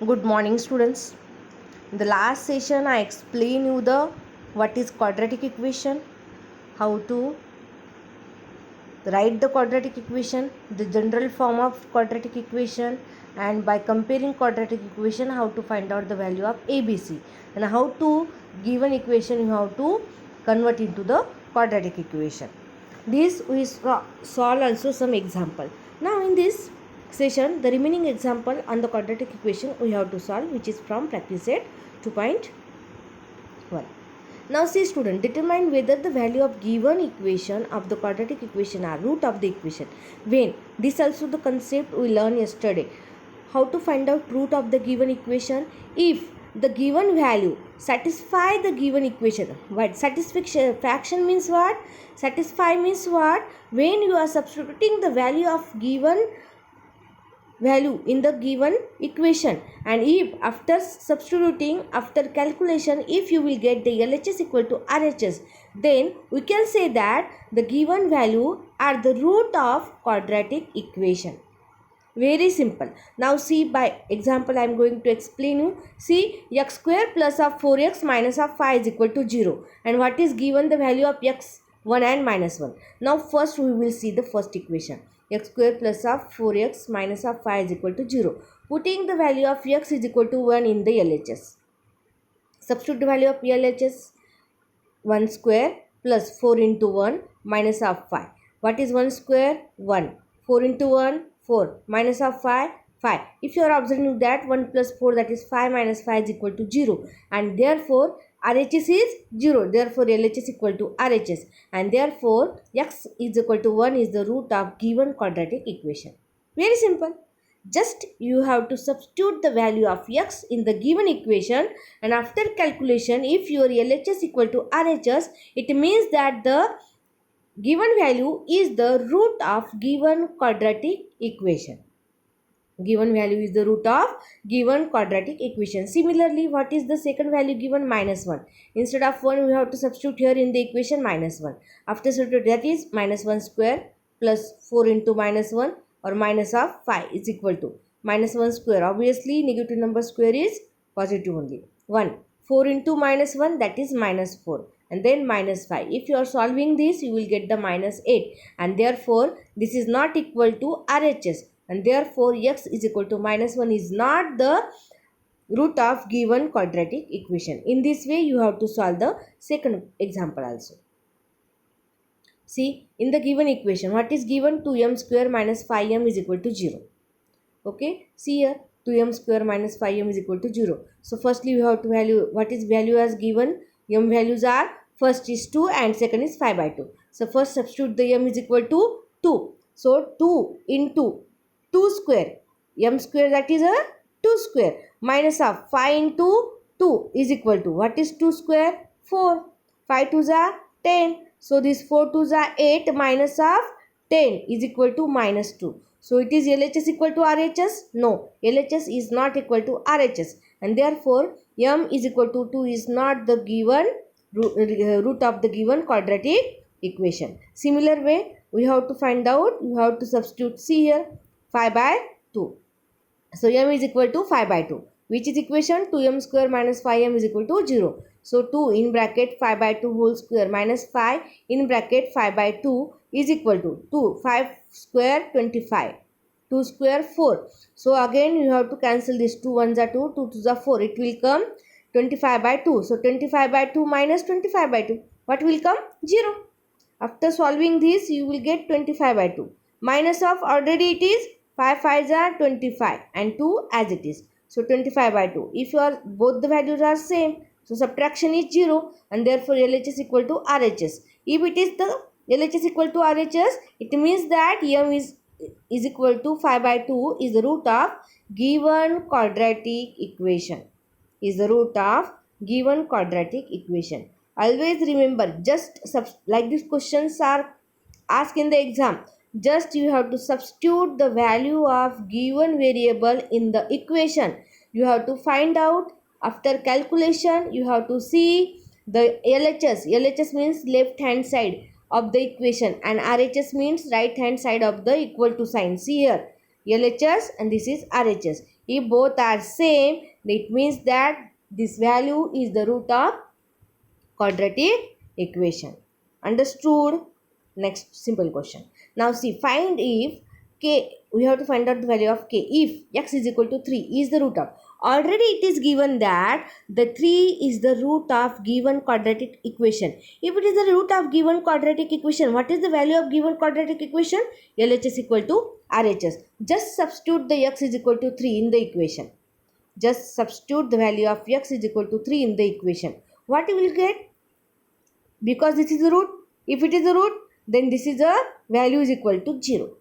Good morning, students. In the last session I explained you the what is quadratic equation, how to write the quadratic equation, the general form of quadratic equation, and by comparing quadratic equation how to find out the value of ABC, and how to given equation you have to convert into the quadratic equation. This we solve also some example. Now in this session the remaining example on the quadratic equation we have to solve, which is from practice set 2.1. Now see student, determine whether the value of given equation of the quadratic equation are root of the equation. When this also the concept we learned yesterday. How to find out root of the given equation? If the given value satisfy the given equation. What satisfaction means? What satisfy means? What when you are substituting the value of given value in the given equation, and if after substituting, after calculation, if you will get the LHS equal to RHS, then we can say that the given value are the root of quadratic equation. Very simple. Now see, by example I am going to explain you. See, x square plus of 4x minus of 5 is equal to 0, and what is given the value of x 1 and minus 1. Now first we will see the first equation. X square plus of 4x minus of 5 is equal to 0. Putting the value of x is equal to 1 in the LHS. Substitute the value of LHS. 1 square plus 4 into 1 minus of 5. What is 1 square? 1. 4 into 1, 4. Minus of 5, 5. If you are observing that 1 plus 4, that is 5 minus 5 is equal to 0. And therefore RHS is 0. Therefore LHS equal to RHS. And therefore x is equal to 1 is the root of given quadratic equation. Very simple. Just you have to substitute the value of x in the given equation, and after calculation, if your LHS equal to RHS, it means that the given value is the root of given quadratic equation. Given value is the root of given quadratic equation. Similarly, what is the second value given? Minus 1. Instead of 1, we have to substitute here in the equation minus 1. After substitute, that is minus 1 square plus 4 into minus 1 or minus of 5 is equal to minus 1 square. Obviously, negative number square is positive only. 1. 4 into minus 1, that is minus 4. And then minus 5. If you are solving this, you will get the minus 8. And therefore, this is not equal to RHS. And therefore x is equal to minus 1 is not the root of given quadratic equation. In this way you have to solve the second example also. See, in the given equation, what is given? 2m square minus 5m is equal to 0. Okay, see here, 2m square minus 5m is equal to 0. So firstly we have to value, what is value as given? M values are, first is 2 and second is 5 by 2. So first substitute the m is equal to 2. So 2 into 2 square, m square, that is a 2 square, minus of 5 into 2 is equal to, what is 2 square? 4. 5 2s are 10. So this 4 2s are 8 minus of 10 is equal to minus 2. So it is LHS equal to RHS? No, LHS is not equal to RHS, and therefore m is equal to 2 is not the given root of the given quadratic equation. Similar way we have to find out, you have to substitute, see here, 5 by 2. So m is equal to 5 by 2. Which is equation? 2m square minus 5m is equal to 0. So 2 in bracket 5 by 2 whole square minus 5 in bracket 5 by 2 is equal to 2. 5 square 25. 2 square 4. So again you have to cancel this. 2 1s are 2, 2 2s are 4. It will come 25 by 2. So 25 by 2 minus 25 by 2. What will come? 0. After solving this you will get 25 by 2. Minus of already it is 5 5s are 25 and 2 as it is. So 25 by 2. If your both the values are same, so subtraction is 0, and therefore LHS equal to RHS. If it is the LHS equal to RHS, it means that m is equal to 5 by 2 is the root of given quadratic equation. Is the root of given quadratic equation. Always remember, just like these questions are asked in the exam, just you have to substitute the value of given variable in the equation. You have to find out, after calculation you have to see the LHS. LHS means left hand side of the equation, and RHS means right hand side of the equal to sign. See here, LHS and this is RHS. If both are same, it means that this value is the root of quadratic equation. Understood? Next simple question. Now see, find if k, we have to find out the value of k if x is equal to 3 is the root of. Already it is given that the 3 is the root of given quadratic equation. If it is the root of given quadratic equation, what is the value of given quadratic equation? LHS equal to RHS. Just substitute the x is equal to 3 in the equation. Just substitute the value of x is equal to 3 in the equation. What you will get? Because this is the root, if it is the root, then this is a value is equal to 0.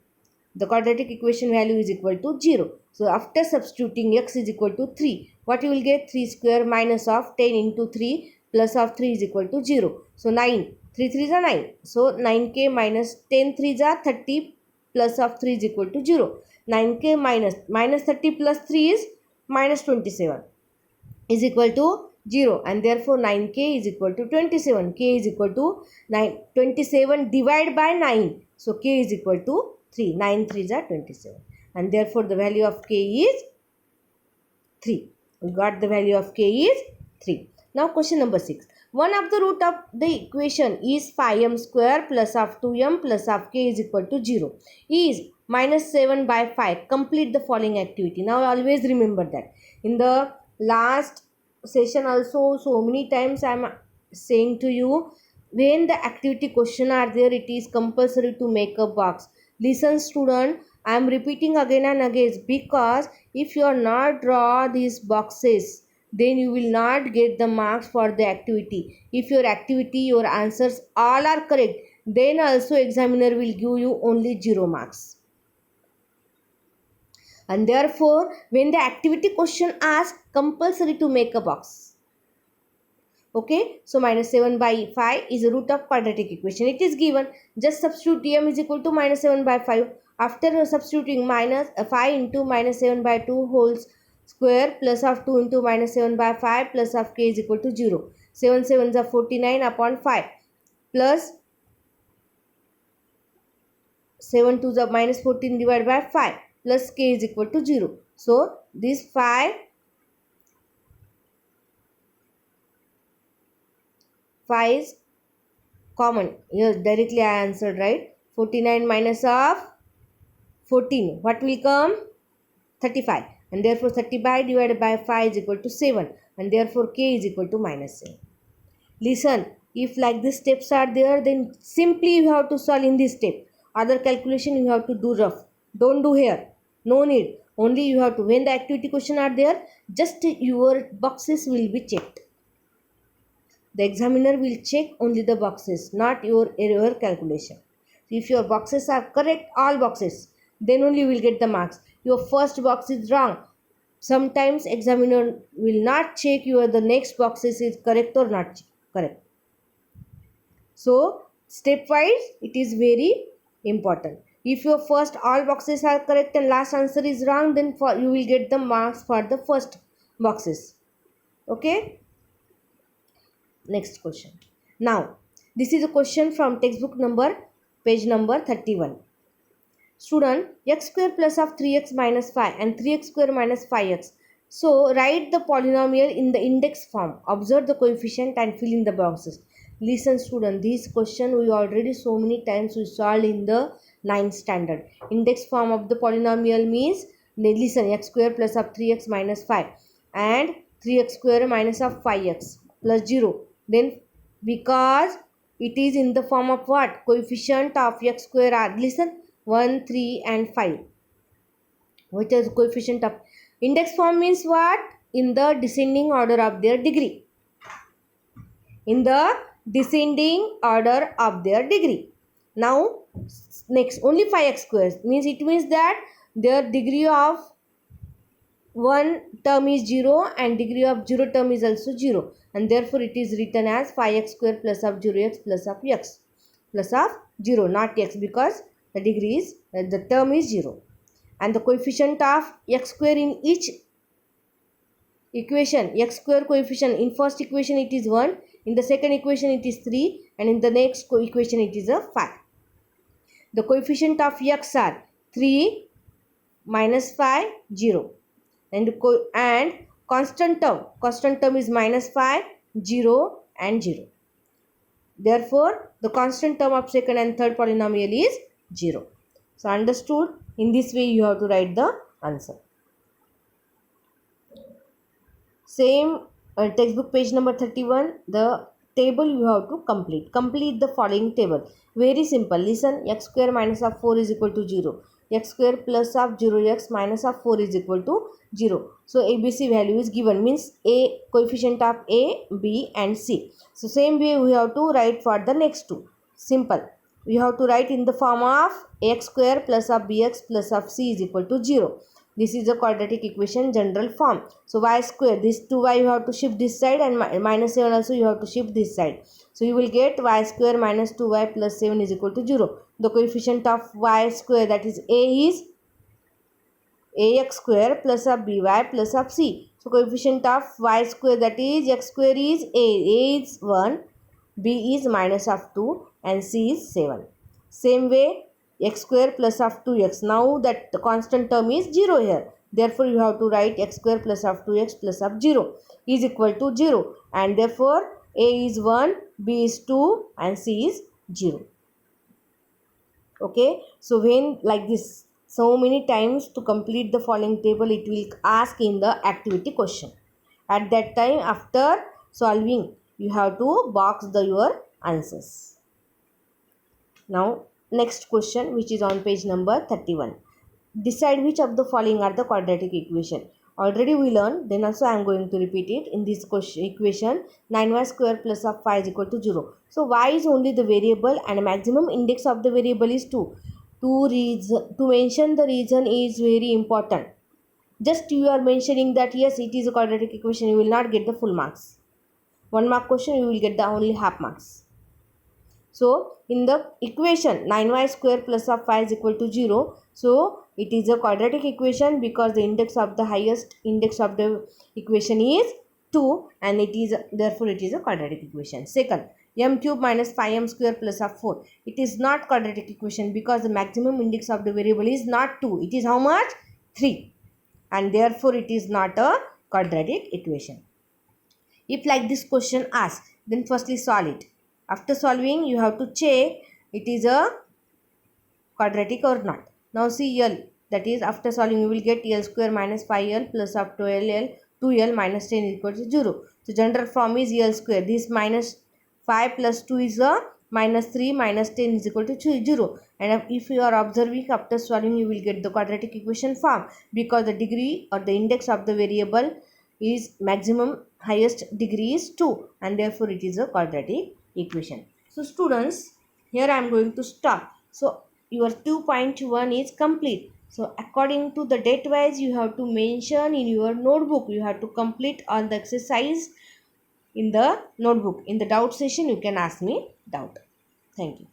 The quadratic equation value is equal to 0. So after substituting x is equal to 3, what you will get? 3 square minus of 10 into 3 plus of 3 is equal to 0. So 9, 3 3 is 9. So 9k minus 10 3 is 30 plus of 3 is equal to 0. 9k minus 30 plus 3 is minus 27 is equal to 0, and therefore 9k is equal to 27. K is equal to 27 divided by 9. So k is equal to 3. 9 3s are 27, and therefore the value of k is 3. We got the value of k is 3. Now question number 6. One of the root of the equation is 5m square plus of 2m plus of k is equal to 0 is minus 7 by 5. Complete the following activity. Now always remember that. In the last session also, so many times I am saying to you, when the activity question are there, it is compulsory to make a box. Listen student, I am repeating again and again, because if you are not draw these boxes, then you will not get the marks for the activity. If your activity, your answers all are correct, then also examiner will give you only 0 marks. And therefore, when the activity question asks, compulsory to make a box. Okay, so minus 7 by 5 is a root of quadratic equation. It is given. Just substitute dm is equal to minus 7 by 5. After substituting minus 5 into minus 7 by 2 whole square plus of 2 into minus 7 by 5 plus of k is equal to 0. 7 7s are 49 upon 5 plus 7 2s are minus 14 divided by 5 plus k is equal to 0. So this 5 is common. Here directly I answered right. 49 minus of 14. What will come? 35. And therefore 35 divided by 5 is equal to 7. And therefore k is equal to minus 7. Listen, if like these steps are there, then simply you have to solve in this step. Other calculation you have to do rough. Don't do here. No need. Only you have to, when the activity question are there, just your boxes will be checked. The examiner will check only the boxes, not your error calculation. If your boxes are correct, all boxes, then only you will get the marks. Your first box is wrong. Sometimes examiner will not check your the next boxes is correct or not correct. So stepwise it is very important. If your first all boxes are correct and last answer is wrong, then you will get the marks for the first boxes. Okay. Next question. Now this is a question from textbook number page number 31. Student, x square plus of 3x minus 5 and 3x square minus 5x. So write the polynomial in the index form. Observe the coefficient and fill in the boxes. Listen student, this question we already so many times we solved in the 9th standard. Index form of the polynomial means, listen, x square plus of 3x minus 5 and 3x square minus of 5x plus 0. Then because it is in the form of what? Coefficient of x square are, listen, 1, 3 and 5. Which is coefficient of index form means what? In the descending order of their degree. In the descending order of their degree. Now next, only 5x squares means it means that their degree of one term is 0 and degree of 0 term is also 0, and therefore it is written as 5x square plus of 0x plus of x plus of 0, not x, because the degree is the term is 0, and the coefficient of x square in each equation, x square coefficient in first equation it is 1, in the second equation it is 3, and in the next equation it is a 5. The coefficient of x are 3 minus 5 0, and constant term is -5, 0 and 0. Therefore, the constant term of second and third polynomial is 0. So, understood? In this way, you have to write the answer. Same textbook page number 31. The table you have to complete. Complete the following table. Very simple. Listen. X square minus of 4 is equal to 0. X square plus of 0x minus of 4 is equal to 0. So, ABC value is given. Means A, coefficient of A, B and C. So, same way we have to write for the next two. Simple. We have to write in the form of x square plus of bx plus of c is equal to 0. This is a quadratic equation general form. So y square, this 2y you have to shift this side, and minus 7 also you have to shift this side. So you will get y square minus 2y plus 7 is equal to 0. The coefficient of y square, that is a, is ax square plus of by plus of c. So coefficient of y square, that is x square, is a is 1, b is minus of 2 and c is 7. Same way x square plus of 2x. Now that the constant term is 0 here. Therefore, you have to write x square plus of 2x plus of 0 is equal to 0. And therefore, a is 1, b is 2 and c is 0. Okay. So, when like this, so many times to complete the following table, it will ask in the activity question. At that time, after solving, you have to box your answers. Now, next question, which is on page number 31. Decide which of the following are the quadratic equation. Already we learned, then also I am going to repeat it. In this equation, 9y square plus of 5 is equal to 0. So, y is only the variable and maximum index of the variable is 2. To mention the reason is very important. Just you are mentioning that yes, it is a quadratic equation, you will not get the full marks. 1 mark question, you will get the only half marks. So, in the equation 9y square plus of 5 is equal to 0. So, it is a quadratic equation because the highest index of the equation is 2, and it is therefore it is a quadratic equation. Second, m cube minus 5m square plus of 4. It is not quadratic equation because the maximum index of the variable is not 2. It is how much? 3. And therefore, it is not a quadratic equation. If like this question asks, then firstly solve it. After solving, you have to check it is a quadratic or not. Now see L, that is after solving you will get L square minus 5L plus of 2L minus 10 is equal to 0. So general form is L square. This minus 5 plus 2 is a minus 3 minus 10 is equal to 0. And if you are observing after solving, you will get the quadratic equation form because the degree or the index of the variable is maximum highest degree is 2, and therefore it is a quadratic equation. So students, here I am going to stop. So your 2.1 is complete. So according to the date wise, you have to mention in your notebook. You have to complete all the exercise in the notebook. In the doubt session, you can ask me doubt. Thank you.